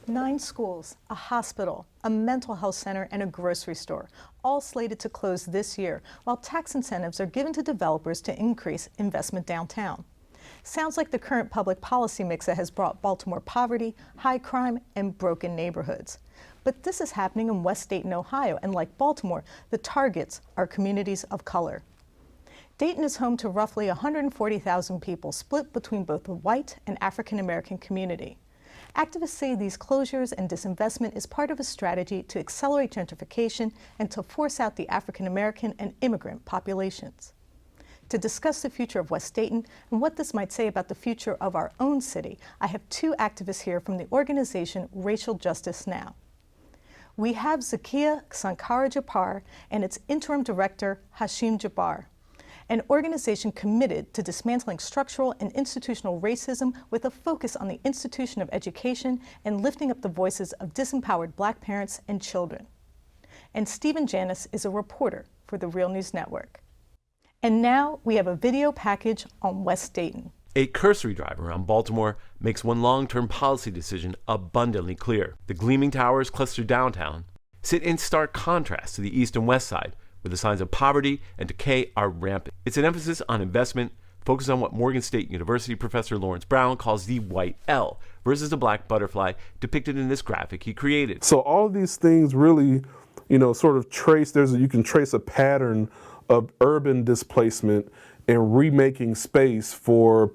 9 schools, a hospital, a mental health center, and a grocery store, all slated to close this year, while tax incentives are given to developers to increase investment downtown. Sounds like the current public policy mix that has brought Baltimore poverty, high crime, and broken neighborhoods. But this is happening in West Dayton, Ohio, and like Baltimore, the targets are communities of color. Dayton is home to roughly 140,000 people split between both the white and African American community. Activists say these closures and disinvestment is part of a strategy to accelerate gentrification and to force out the African American and immigrant populations. To discuss the future of West Dayton and what this might say about the future of our own city, I have 2 activists here from the organization Racial Justice Now. We have Zakiya Sankara Japar and its interim director, Hashim Jabbar, an organization committed to dismantling structural and institutional racism with a focus on the institution of education and lifting up the voices of disempowered Black parents and children. And Stephen Janis is a reporter for the Real News Network. And now we have a video package on West Dayton. A cursory drive around Baltimore makes one long-term policy decision abundantly clear. The gleaming towers clustered downtown sit in stark contrast to the east and west side, where the signs of poverty and decay are rampant. It's an emphasis on investment, focused on what Morgan State University professor Lawrence Brown calls the white L versus the black butterfly depicted in this graphic he created. So all these things really, sort of you can trace a pattern of urban displacement and remaking space for,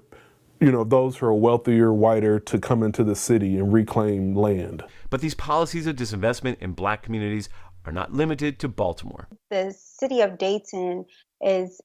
those who are wealthier, whiter to come into the city and reclaim land. But these policies of disinvestment in Black communities are not limited to Baltimore. The city of Dayton is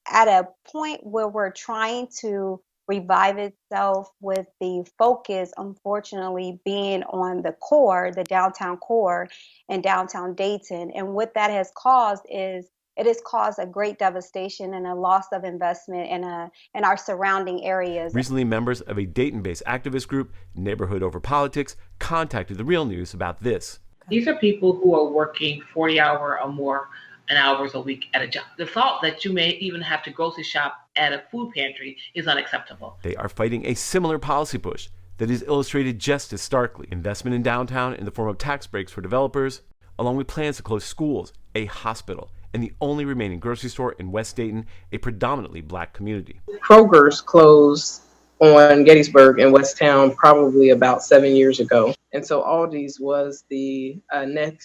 at a point where we're trying to revive itself with the focus, unfortunately, being on the core, the downtown core in downtown Dayton. And what that has caused is it has caused a great devastation and a loss of investment in our surrounding areas. Recently, members of a Dayton-based activist group, Neighborhood Over Politics, contacted the Real News about this. These are people who are working 40-hour or more hours a week at a job. The thought that you may even have to grocery shop at a food pantry is unacceptable. They are fighting a similar policy push that is illustrated just as starkly. Investment in downtown in the form of tax breaks for developers, along with plans to close schools, a hospital, and the only remaining grocery store in West Dayton, a predominantly Black community. Kroger's closed on Gettysburg in West Town probably about 7 years ago. And so Aldi's was the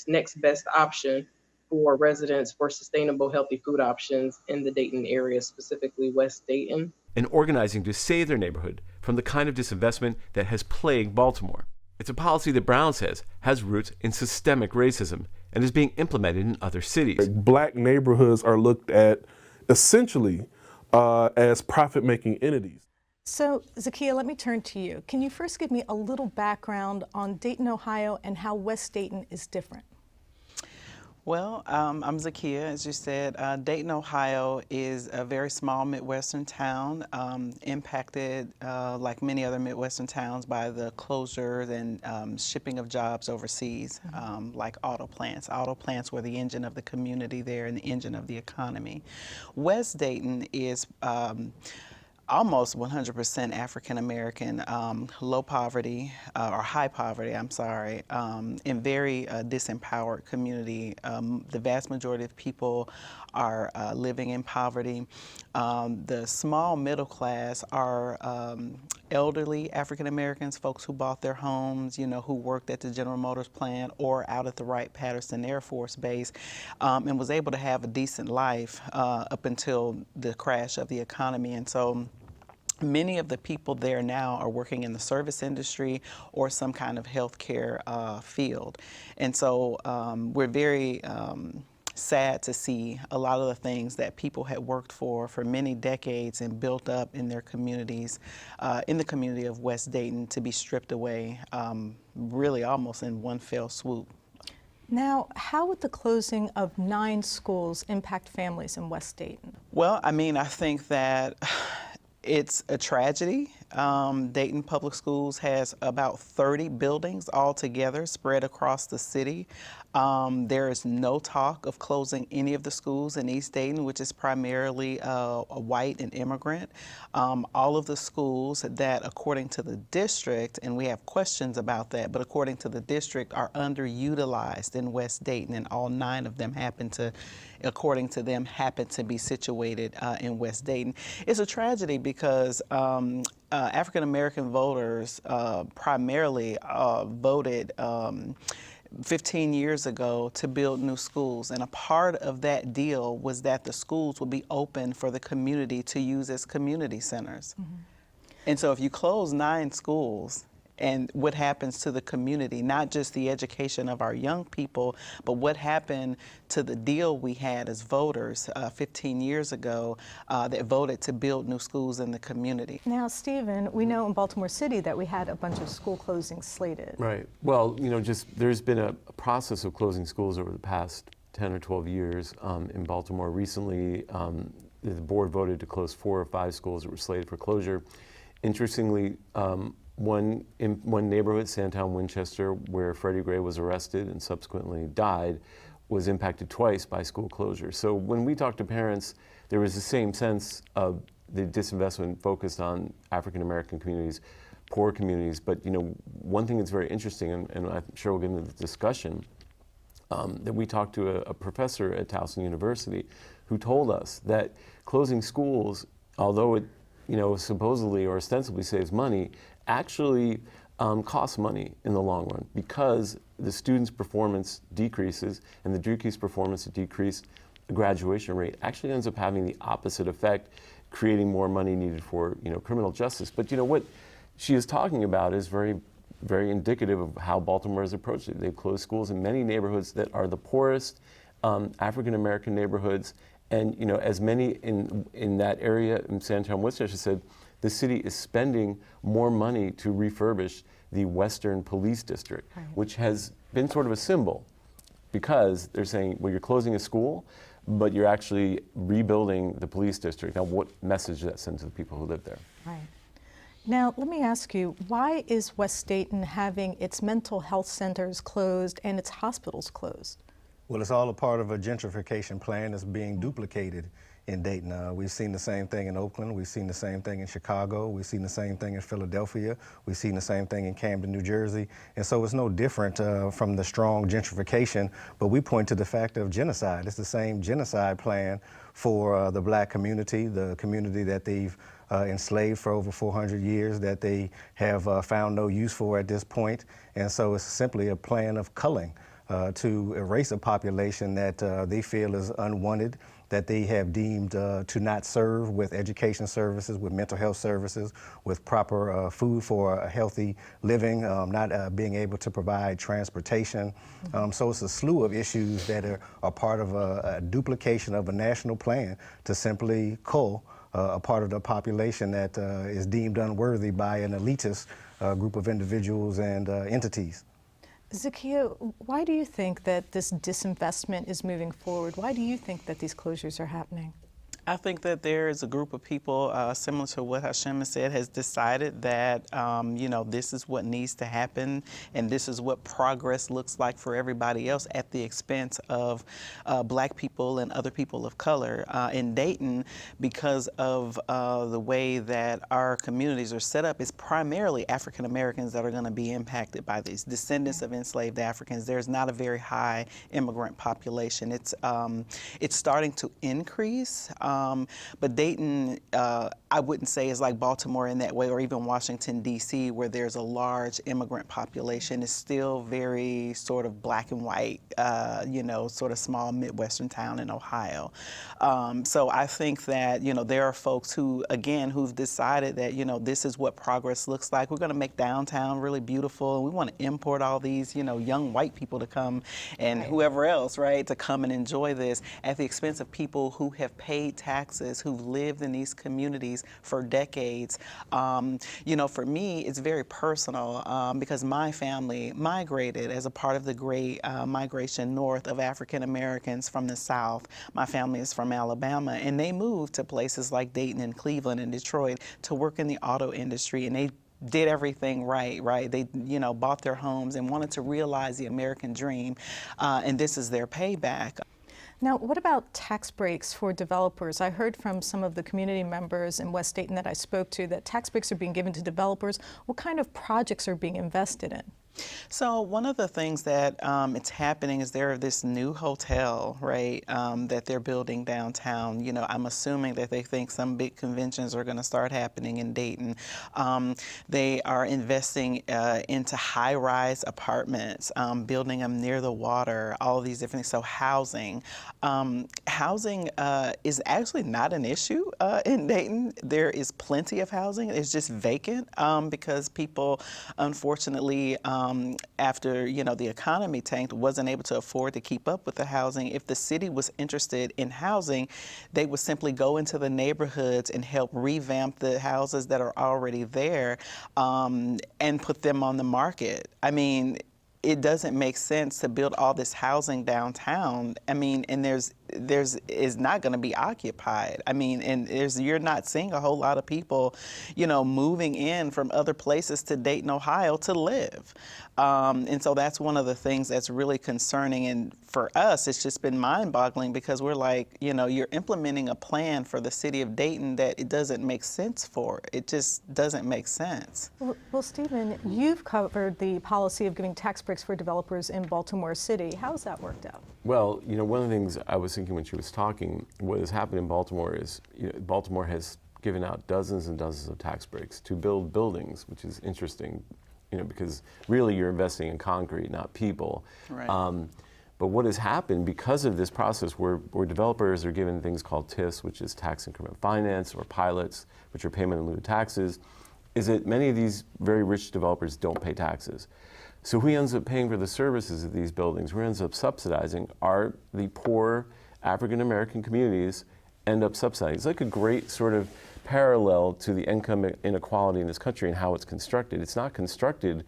next best option for residents for sustainable, healthy food options in the Dayton area, specifically West Dayton. And organizing to save their neighborhood from the kind of disinvestment that has plagued Baltimore. It's a policy that Brown says has roots in systemic racism and is being implemented in other cities. Black neighborhoods are looked at essentially as profit-making entities. So, Zakiya, let me turn to you. Can you first give me a little background on Dayton, Ohio, and how West Dayton is different? Well, I'm Zakiya, as you said. Dayton, Ohio is a very small Midwestern town, impacted like many other Midwestern towns by the closures and shipping of jobs overseas, like auto plants. Auto plants were the engine of the community there and the engine of the economy. West Dayton is almost 100% African American, low poverty, or high poverty, I'm sorry, in very disempowered community. The vast majority of people are living in poverty. The small middle class are elderly African Americans, folks who bought their homes, who worked at the General Motors plant or out at the Wright-Patterson Air Force Base, and was able to have a decent life up until the crash of the economy. And so many of the people there now are working in the service industry or some kind of healthcare field. And so we're very sad to see a lot of the things that people had worked for many decades and built up in their communities, in the community of West Dayton, to be stripped away really almost in one fell swoop. Now, how would the closing of 9 schools impact families in West Dayton? Well, I think that it's a tragedy. Dayton Public Schools has about 30 buildings altogether spread across the city. There is no talk of closing any of the schools in East Dayton, which is primarily a white and immigrant. All of the schools that, according to the district, and we have questions about that, but according to the district, are underutilized in West Dayton, and all 9 of them according to them, happen to be situated in West Dayton. It's a tragedy because African American voters primarily voted 15 years ago to build new schools, and a part of that deal was that the schools would be open for the community to use as community centers. And so if you close 9 schools, and what happens to the community, not just the education of our young people, but what happened to the deal we had as voters 15 years ago that voted to build new schools in the community. Now, Stephen, we know in Baltimore City that we had a bunch of school closings slated. Right. Well, there's been a process of closing schools over the past 10 or 12 years. In Baltimore recently, the board voted to close 4 or 5 schools that were slated for closure. Interestingly, one neighborhood, Sandtown Winchester, where Freddie Gray was arrested and subsequently died, was impacted twice by school closure. So when we talked to parents, there was the same sense of the disinvestment focused on African American communities, poor communities. But one thing that's very interesting, and I'm sure we'll get into the discussion, that we talked to a professor at Towson University who told us that closing schools, although it supposedly or ostensibly saves money, actually costs money in the long run because the student's performance decreases, and the decreased performance, the decreased graduation rate actually ends up having the opposite effect, creating more money needed for criminal justice. But what she is talking about is very, very indicative of how Baltimore has approached it. They've closed schools in many neighborhoods that are the poorest African American neighborhoods, and as many in that area in Sandtown, Winchester said, the city is spending more money to refurbish the Western Police District, right, which has been sort of a symbol because they're saying, well, you're closing a school, but you're actually rebuilding the police district. Now, what message does that send to the people who live there? Right. Now, let me ask you, why is West Dayton having its mental health centers closed and its hospitals closed? Well, it's all a part of a gentrification plan that's being duplicated in Dayton. We've seen the same thing in Oakland. We've seen the same thing in Chicago. We've seen the same thing in Philadelphia. We've seen the same thing in Camden, New Jersey. And so it's no different from the strong gentrification, but we point to the fact of genocide. It's the same genocide plan for the black community, the community that they've enslaved for over 400 years, that they have found no use for at this point. And so it's simply a plan of culling to erase a population that they feel is unwanted, that they have deemed to not serve with education services, with mental health services, with proper food for a healthy living, not being able to provide transportation. So it's a slew of issues that are part of a duplication of a national plan to simply cull a part of the population that is deemed unworthy by an elitist group of individuals and entities. Zakia, why do you think that this disinvestment is moving forward? Why do you think that these closures are happening? I think that there is a group of people, similar to what Hashem has said, has decided that, this is what needs to happen and this is what progress looks like for everybody else at the expense of black people and other people of color. In Dayton, because of the way that our communities are set up, it's primarily African Americans that are going to be impacted by these descendants of enslaved Africans. There's not a very high immigrant population. It's starting to increase. But Dayton, I wouldn't say is like Baltimore in that way, or even Washington, D.C., where there's a large immigrant population. It's still very sort of black and white, sort of small Midwestern town in Ohio. So I think that, there are folks who've decided that, this is what progress looks like. We're going to make downtown really beautiful. We want to import all these, young white people to come and whoever else, right, to come and enjoy this at the expense of people who have paid taxes, who've lived in these communities for decades. You know, for me, it's very personal because my family migrated as a part of the great migration north of African Americans from the South. My family is from Alabama, and they moved to places like Dayton and Cleveland and Detroit to work in the auto industry, and they did everything right. They, you know, bought their homes and wanted to realize the American dream, and this is their payback. Now, what about tax breaks for developers? I heard from some of the community members in West Dayton that I spoke to that tax breaks are being given to developers. What kind of projects are being invested in? So one of the things that it's happening is there this new hotel, right, that they're building downtown. You know, I'm assuming that they think some big conventions are going to start happening in Dayton. They are investing into high-rise apartments, building them near the water, all of these different things. So housing. Housing is actually not an issue in Dayton. There is plenty of housing. It's just vacant because people, unfortunately, after, you know, the economy tanked, wasn't able to afford to keep up with the housing. If the city was interested in housing, they would simply go into the neighborhoods and help revamp the houses that are already there and put them on the market. I mean, it doesn't make sense to build all this housing downtown. I mean, and is not going to be occupied. I mean, and you're not seeing a whole lot of people, you know, moving in from other places to Dayton, Ohio to live. And so that's one of the things that's really concerning. And for us, it's just been mind-boggling because we're like, you know, you're implementing a plan for the city of Dayton that it doesn't make sense for. It just doesn't make sense. Well, Stephen, you've covered the policy of giving tax breaks for developers in Baltimore City. How's that worked out? Well, you know, one of the things I was thinking when she was talking, what has happened in Baltimore is, you know, Baltimore has given out dozens and dozens of tax breaks to build buildings, which is interesting, you know, because really you're investing in concrete, not people. Right. But what has happened because of this process where developers are given things called TIFs, which is tax increment finance, or pilots, which are payment in lieu of taxes, is that many of these very rich developers don't pay taxes. So who ends up paying for the services of these buildings, who ends up subsidizing, are the poor African American communities end up subsidizing. It's like a great sort of parallel to the income inequality in this country and how it's constructed. It's not constructed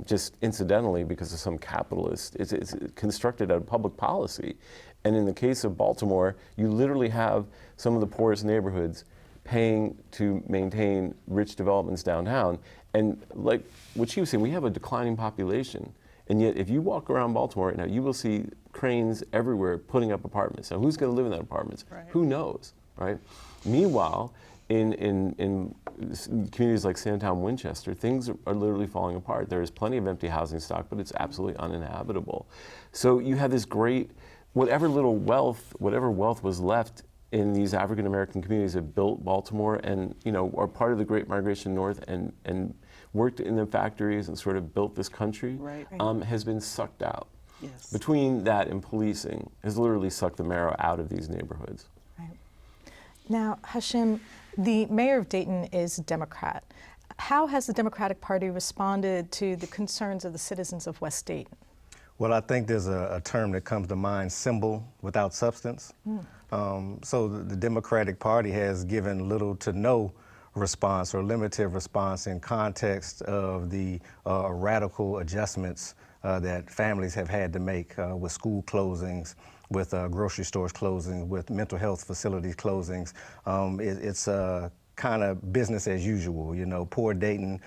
just incidentally because of some capitalist. It's constructed out of public policy. And in the case of Baltimore, you literally have some of the poorest neighborhoods paying to maintain rich developments downtown. And like what she was saying, we have a declining population. And yet if you walk around Baltimore right now, you will see cranes everywhere putting up apartments. Now who's going to live in that apartments? Right. Who knows, right? Meanwhile, in communities like Sandtown, Winchester, things are literally falling apart. There is plenty of empty housing stock, but it's absolutely uninhabitable. So you have this great, whatever wealth was left in these African American communities that built Baltimore and, you know, are part of the Great Migration North and worked in the factories and sort of built this country, right. Has been sucked out. Yes. Between that and policing has literally sucked the marrow out of these neighborhoods. Right. Now, Hashim, the mayor of Dayton is a Democrat. How has the Democratic Party responded to the concerns of the citizens of West Dayton? Well, I think there's a term that comes to mind, symbol without substance. So the Democratic Party has given little to no response or limited response in context of the radical adjustments that families have had to make with school closings, with grocery stores closing, with mental health facilities closings. It's kind of business as usual, you know, poor Dayton,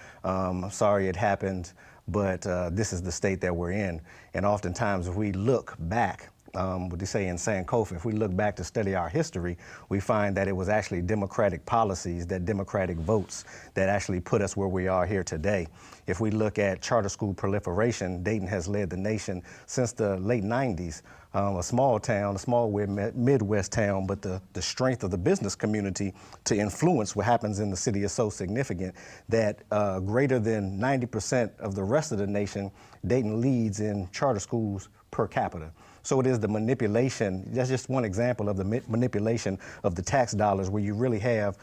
sorry it happened, but this is the state that we're in. And oftentimes if we look back, what they say in Sankofa, if we look back to study our history, we find that it was actually Democratic policies, that Democratic votes that actually put us where we are here today. If we look at charter school proliferation, Dayton has led the nation since the late 90s. A small town, a small Midwest town, but the strength of the business community to influence what happens in the city is so significant that greater than 90% of the rest of the nation, Dayton leads in charter schools per capita. So it is the manipulation, that's just one example of the manipulation of the tax dollars where you really have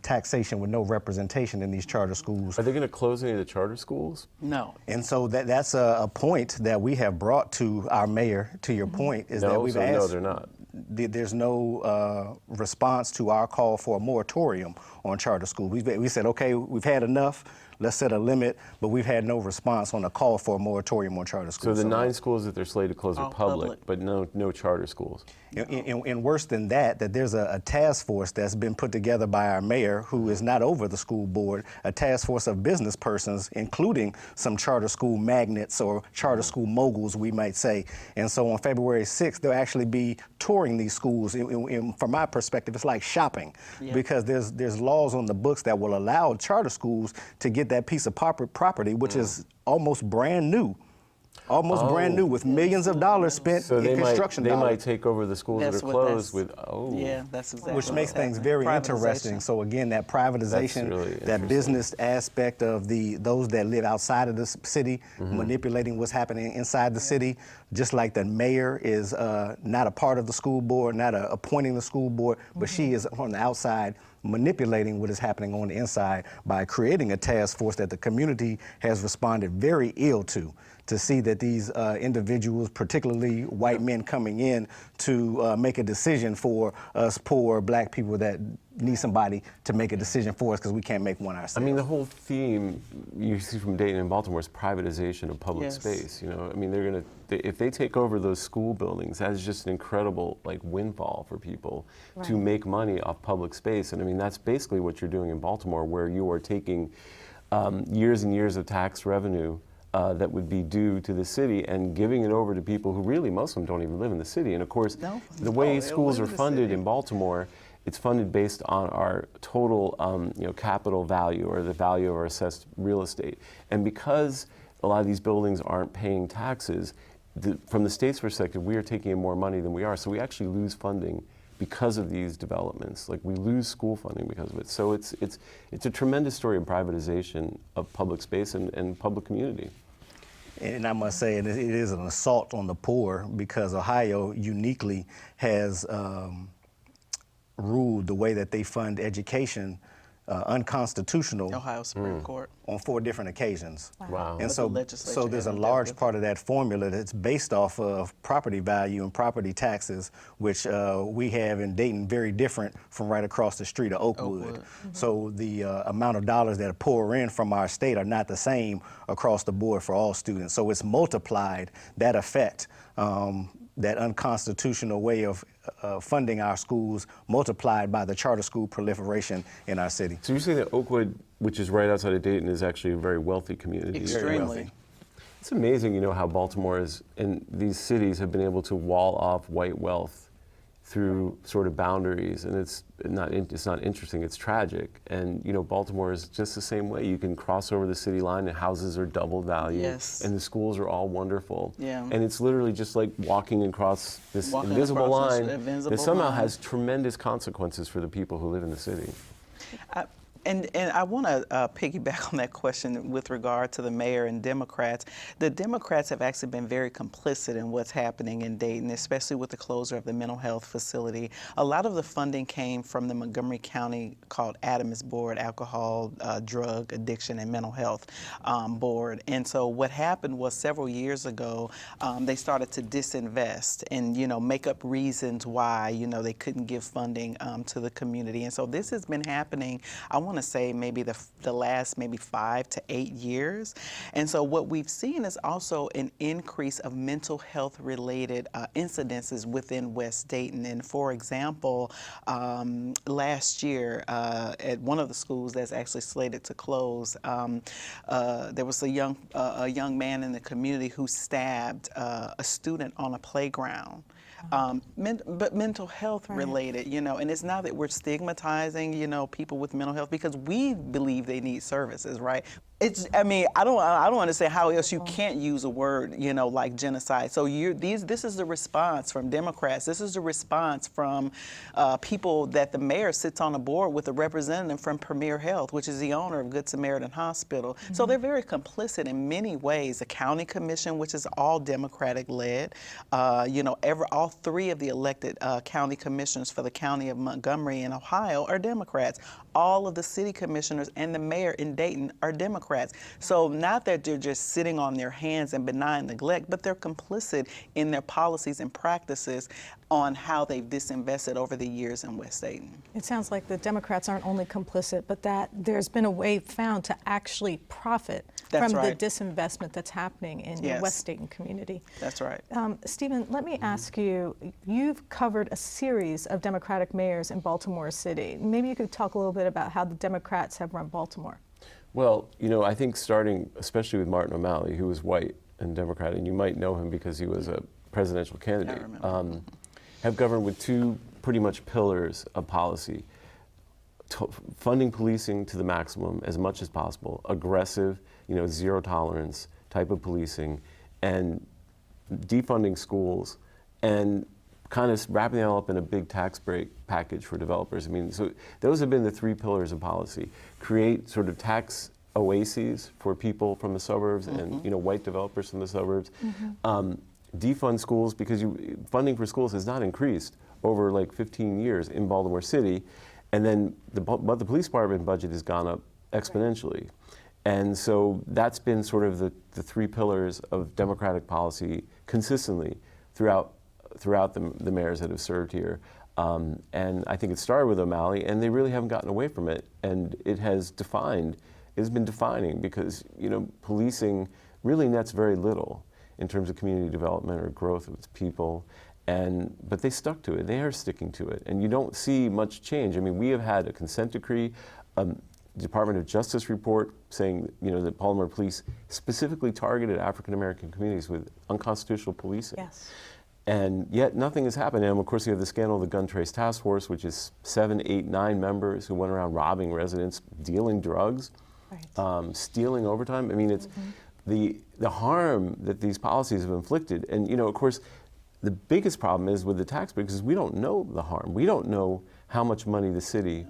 taxation with no representation in these charter schools. Are they going to close any of the charter schools? No. And so that's a point that we have brought to our mayor, to your point, is that we've asked. No, they're not. there's no response to our call for a moratorium on charter schools. We said, okay, we've had enough. Let's set a limit, but we've had no response on a call for a moratorium on charter So schools. the 9 schools that they're slated to close are All public, public. but no charter schools. And worse than that there's a task force that's been put together by our mayor, who is not over the school board, a task force of business persons, including some charter school magnates or charter school moguls, we might say. And so on February 6th, they'll actually be touring these schools. From my perspective, it's like shopping, because there's laws on the books that will allow charter schools to get that piece of property, which is almost brand new. Brand new, with millions of dollars spent in construction they dollars. might take over the schools That's that are what closed that's- with, Yeah, that's exactly Which makes what's things happening. very Privatization. interesting. So again, that privatization, really that interesting. business aspect of those that live outside of the city, manipulating what's happening inside the city, just like the mayor is not a part of the school board, not appointing the school board, but she is on the outside manipulating what is happening on the inside by creating a task force that the community has responded very ill to see that these individuals, particularly white men coming in to make a decision for us poor black people that need somebody to make a decision for us because we can't make one ourselves. I mean, the whole theme you see from Dayton and Baltimore is privatization of public Yes. space. You know, I mean, if they take over those school buildings, that is just an incredible windfall for people to make money off public space. And I mean, that's basically what you're doing in Baltimore, where you are taking years and years of tax revenue that would be due to the city and giving it over to people who really, most of them don't even live in the city. And of course, the way schools are funded in Baltimore, it's funded based on our total capital value, or the value of our assessed real estate. And because a lot of these buildings aren't paying taxes, from the state's perspective, we are taking in more money than we are. So we actually lose funding because of these developments. Like, we lose school funding because of it. So it's a tremendous story of privatization of public space and public community. And I must say, it is an assault on the poor, because Ohio uniquely has ruled the way that they fund education unconstitutional Ohio Supreme Court. on 4 different occasions. Wow. And But so, the legislature so there's a hasn't dealt large with part of that formula that's based off of property value and property taxes, which we have in Dayton very different from right across the street of Oakwood. So the amount of dollars that pour in from our state are not the same across the board for all students. So it's multiplied that effect, that unconstitutional way of funding our schools, multiplied by the charter school proliferation in our city. So you're saying that Oakwood, which is right outside of Dayton, is actually a very wealthy community? Extremely. It's amazing, how Baltimore and these cities have been able to wall off white wealth through sort of boundaries, and it's not interesting, it's tragic. And Baltimore is just the same way. You can cross over the city line and houses are double value, Yes. and the schools are all wonderful. Yeah. And it's literally just like walking across this Walking invisible across this line invisible that somehow line. has tremendous consequences for the people who live in the city. And I want to piggyback on that question with regard to the mayor and Democrats. The Democrats have actually been very complicit in what's happening in Dayton, especially with the closure of the mental health facility. A lot of the funding came from the Montgomery County called ADAMS Board, Alcohol, Drug Addiction, and Mental Health Board. And so what happened was, several years ago, they started to disinvest and make up reasons why they couldn't give funding to the community. And so this has been happening, I want to say, maybe the last 5 to 8 years. And so what we've seen is also an increase of mental health related incidences within West Dayton. And for example, last year at one of the schools that's actually slated to close, there was a young man in the community who stabbed a student on a playground. But mental health related, and it's not that we're stigmatizing, people with mental health, because we believe they need services, right? I don't understand how else you can't use a word, like genocide. So this is the response from Democrats. This is the response from people that the mayor sits on a board with a representative from Premier Health, which is the owner of Good Samaritan Hospital. So they're very complicit in many ways. The county commission, which is all Democratic led, all 3 of the elected county commissioners for the county of Montgomery in Ohio are Democrats. All of the city commissioners and the mayor in Dayton are Democrats. Democrats. So not that they're just sitting on their hands and benign neglect, but they're complicit in their policies and practices on how they've disinvested over the years in West Dayton. It sounds like the Democrats aren't only complicit, but that there's been a way found to actually profit That's from right. the disinvestment that's happening in the Yes. West Dayton community. That's right. Stephen, let me ask you, you've covered a series of Democratic mayors in Baltimore City. Maybe you could talk a little bit about how the Democrats have run Baltimore. Well, I think starting especially with Martin O'Malley, who was white and Democrat, and you might know him because he was a presidential candidate, have governed with two pretty much pillars of policy. Funding policing to the maximum as much as possible, aggressive, zero tolerance type of policing, and defunding schools, and kind of wrapping it all up in a big tax break package for developers. I mean, so those have been the three pillars of policy. Create sort of tax oases for people from the suburbs and white developers from the suburbs. Defund schools, because funding for schools has not increased over like 15 years in Baltimore City, and then the police department budget has gone up exponentially. And so that's been sort of the three pillars of Democratic policy consistently throughout the mayors that have served here. And I think it started with O'Malley, and they really haven't gotten away from it. And it has been defining because, policing really nets very little in terms of community development or growth of its people. But they stuck to it. They are sticking to it. And you don't see much change. I mean, we have had a consent decree, Department of Justice report saying, that Baltimore police specifically targeted African American communities with unconstitutional policing. Yes. And yet nothing has happened. And of course, you have the scandal of the Gun Trace Task Force, which is 7, 8, 9 members who went around robbing residents, dealing drugs, stealing overtime. I mean, it's the harm that these policies have inflicted. And of course, the biggest problem is with the tax break is we don't know the harm. We don't know how much money the city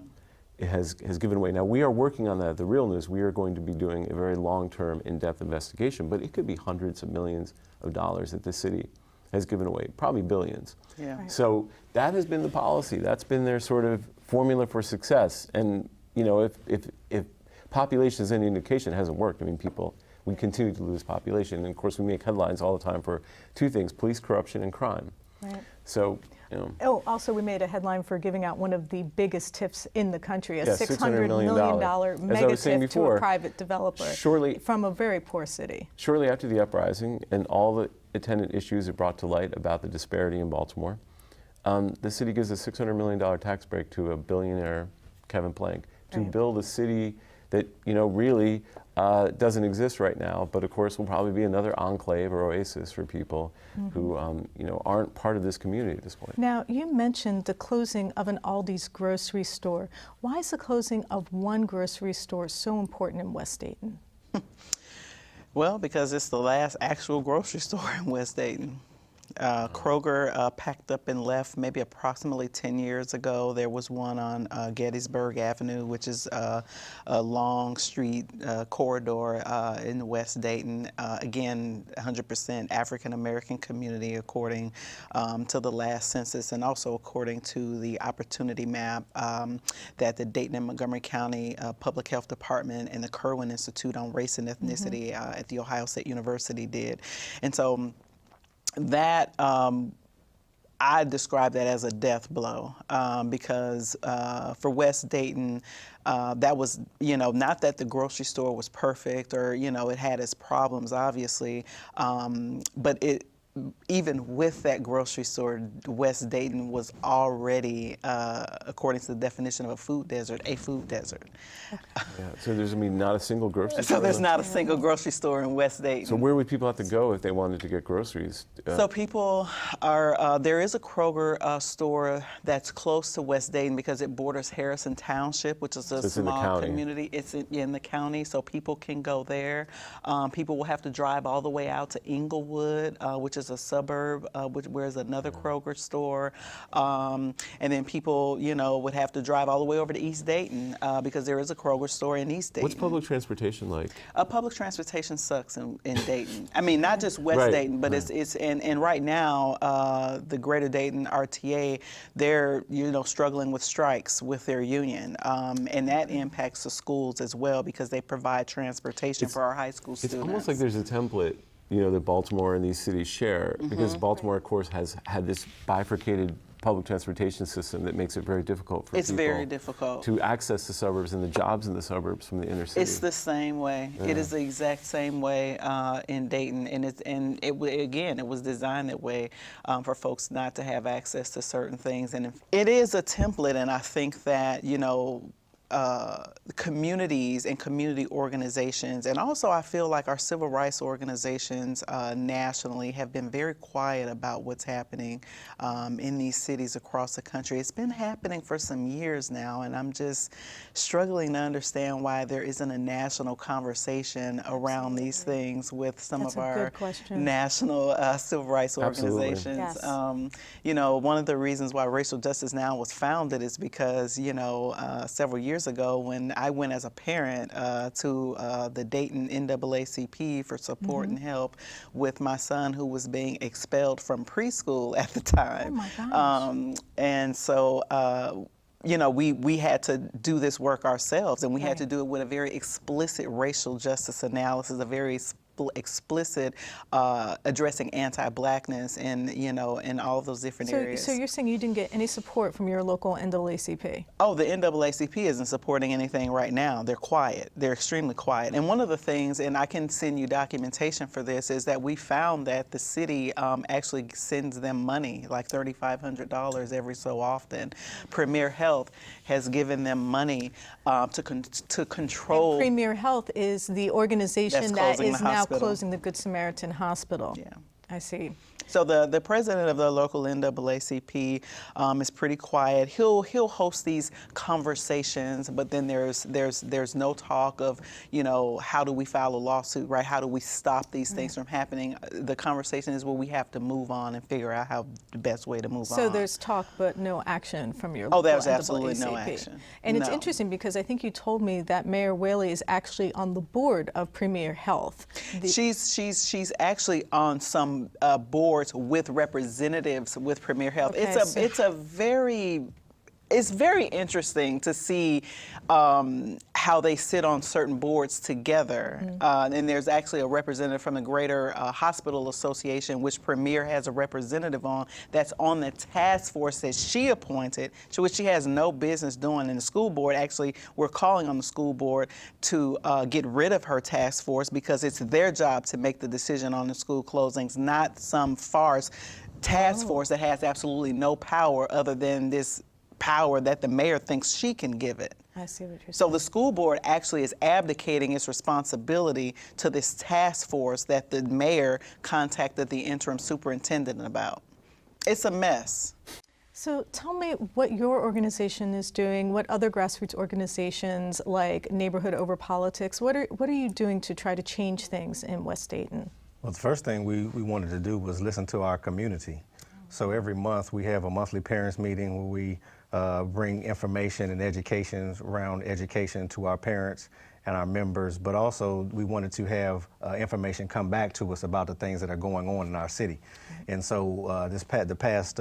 has given away. Now, we are working on that. The real news, we are going to be doing a very long-term, in-depth investigation, but it could be hundreds of millions of dollars that the city has given away, probably billions. Yeah. Right. So that has been the policy. That's been their sort of formula for success. And if population is any indication, it hasn't worked. I mean, we continue to lose population. And of course, we make headlines all the time for two things: police corruption and crime. Right. So, Oh, also we made a headline for giving out one of the biggest TIFs in the country, a $600 million mega TIF to a private developer from a very poor city. Shortly after the uprising and all the attendant issues it brought to light about the disparity in Baltimore, the city gives a $600 million tax break to a billionaire, Kevin Plank, to build a city that really doesn't exist right now, but of course will probably be another enclave or oasis for people who aren't part of this community at this point. Now, you mentioned the closing of an Aldi's grocery store. Why is the closing of one grocery store so important in West Dayton? Well, because it's the last actual grocery store in West Dayton. Kroger packed up and left maybe approximately 10 years ago. There was one on Gettysburg Avenue, which is a long street corridor in West Dayton. Again, 100% African American community according to the last census, and also according to the opportunity map that the Dayton and Montgomery County Public Health Department and the Kirwan Institute on Race and Ethnicity at The Ohio State University did. And so that I describe that as a death blow because for West Dayton, that was, not that the grocery store was perfect or, it had its problems, obviously, but even with that grocery store, West Dayton was already, according to the definition of a food desert. So there's not a single grocery store? So there's not a single grocery store in West Dayton. So where would people have to go if they wanted to get groceries? So people are, there is a Kroger store that's close to West Dayton because it borders Harrison Township, which is a small community. It's in the county, so people can go there. People will have to drive all the way out to Inglewood, which is was a suburb, where's another Kroger store. And then people, you know, would have to drive all the way over to East Dayton because there is a Kroger store in East Dayton. What's public transportation like? Public transportation sucks in Dayton. I mean, not just West Dayton, but it's and right now the Greater Dayton RTA, they're, you know, struggling with strikes with their union, and that impacts the schools as well because they provide transportation for our high school students. It's almost like there's a template, you know, that Baltimore and these cities share, because Baltimore, of course, has had this bifurcated public transportation system that makes it very difficult for it's people very difficult to access the suburbs and the jobs in the suburbs from the inner city. It's the same way. Yeah. It is the exact same way in Dayton, and it was designed that way for folks not to have access to certain things. And it is a template, and I think that, you know, communities and community organizations, and also I feel like our civil rights organizations nationally have been very quiet about what's happening in these cities across the country. It's been happening for some years now, and I'm just struggling to understand why there isn't a national conversation around these things with some of our national civil rights organizations. Yes. You know, one of the reasons why Racial Justice Now was founded is because, you know, several years ago when I went as a parent to the Dayton NAACP for support and help with my son who was being expelled from preschool at the time. Oh my gosh. And so you know, we had to do this work ourselves, and we had to do it with a very explicit racial justice analysis, a very explicit addressing anti-blackness and, you know, in all of those different areas. So you're saying you didn't get any support from your local NAACP? Oh, the NAACP isn't supporting anything right now. They're quiet. They're extremely quiet. And one of the things, and I can send you documentation for this, is that we found that the city actually sends them money, like $3,500 every so often. Premier Health has given them money to control. And Premier Health is the organization that is now closing the Good Samaritan Hospital. Yeah. I see. So the president of the local NAACP is pretty quiet. He'll host these conversations, but then there's no talk of, you know, how do we file a lawsuit, right? How do we stop these things from happening? The conversation is, well, we have to move on and figure out how the best way to move on. So there's talk, but no action from your local Oh, there's NAACP. absolutely no action. And it's interesting because I think you told me that Mayor Whaley is actually on the board of Premier Health. She's actually on some boards with representatives with Premier Health. Okay, It's very interesting to see how they sit on certain boards together. And there's actually a representative from the Greater Hospital Association, which Premier has a representative on, that's on the task force that she appointed, which she has no business doing. And the school board, actually, we're calling on the school board to get rid of her task force because it's their job to make the decision on the school closings, not some farce task force that has absolutely no power other than this power that the mayor thinks she can give it. I see what you're saying. So the school board actually is abdicating its responsibility to this task force that the mayor contacted the interim superintendent about. It's a mess. So tell me what your organization is doing, what other grassroots organizations like Neighborhood Over Politics, what are you doing to try to change things in West Dayton? Well, the first thing we wanted to do was listen to our community. So every month we have a monthly parents meeting where we bring information and education around education to our parents and our members, but also we wanted to have information come back to us about the things that are going on in our city. And so the past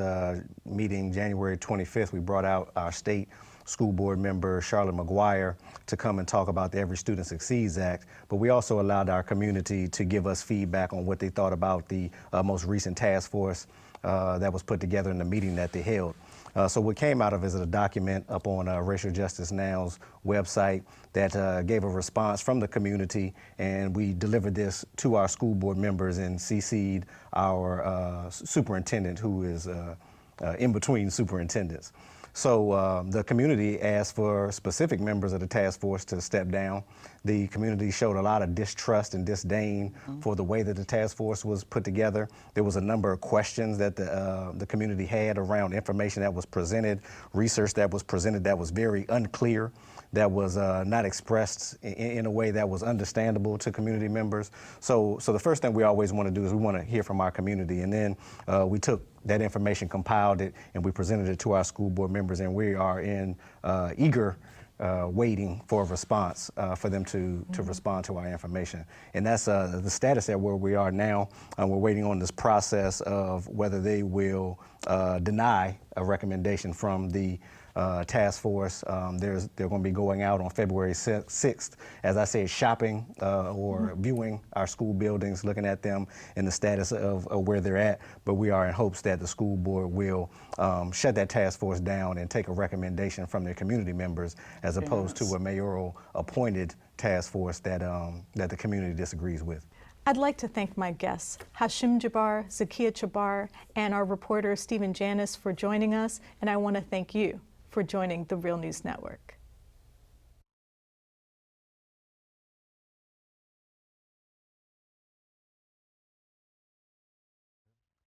meeting, January 25th, we brought out our state school board member, Charlotte McGuire, to come and talk about the Every Student Succeeds Act, but we also allowed our community to give us feedback on what they thought about the most recent task force that was put together in the meeting that they held. So what came out of it is a document up on Racial Justice Now's website that gave a response from the community, and we delivered this to our school board members and CC'd our superintendent, who is in between superintendents. So the community asked for specific members of the task force to step down. The community showed a lot of distrust and disdain for the way that the task force was put together. There was a number of questions that the community had around information that was presented, research that was presented that was very unclear. that was not expressed in a way that was understandable to community members. So the first thing we always want to do is we want to hear from our community, and then we took that information, compiled it, and we presented it to our school board members, and we are in eager waiting for a response for them to respond to our information. And that's the status at where we are now. We're waiting on this process of whether they will deny a recommendation from the task force. They're going to be going out on February 6th, as I said, shopping or viewing our school buildings, looking at them and the status of where they're at. But we are in hopes that the school board will shut that task force down and take a recommendation from their community members, as opposed to a mayoral appointed task force that the community disagrees with. I'd like to thank my guests, Hashim Jabbar, Zakiya Jabbar, and our reporter, Stephen Janis, for joining us. And I want to thank you for joining the Real News Network.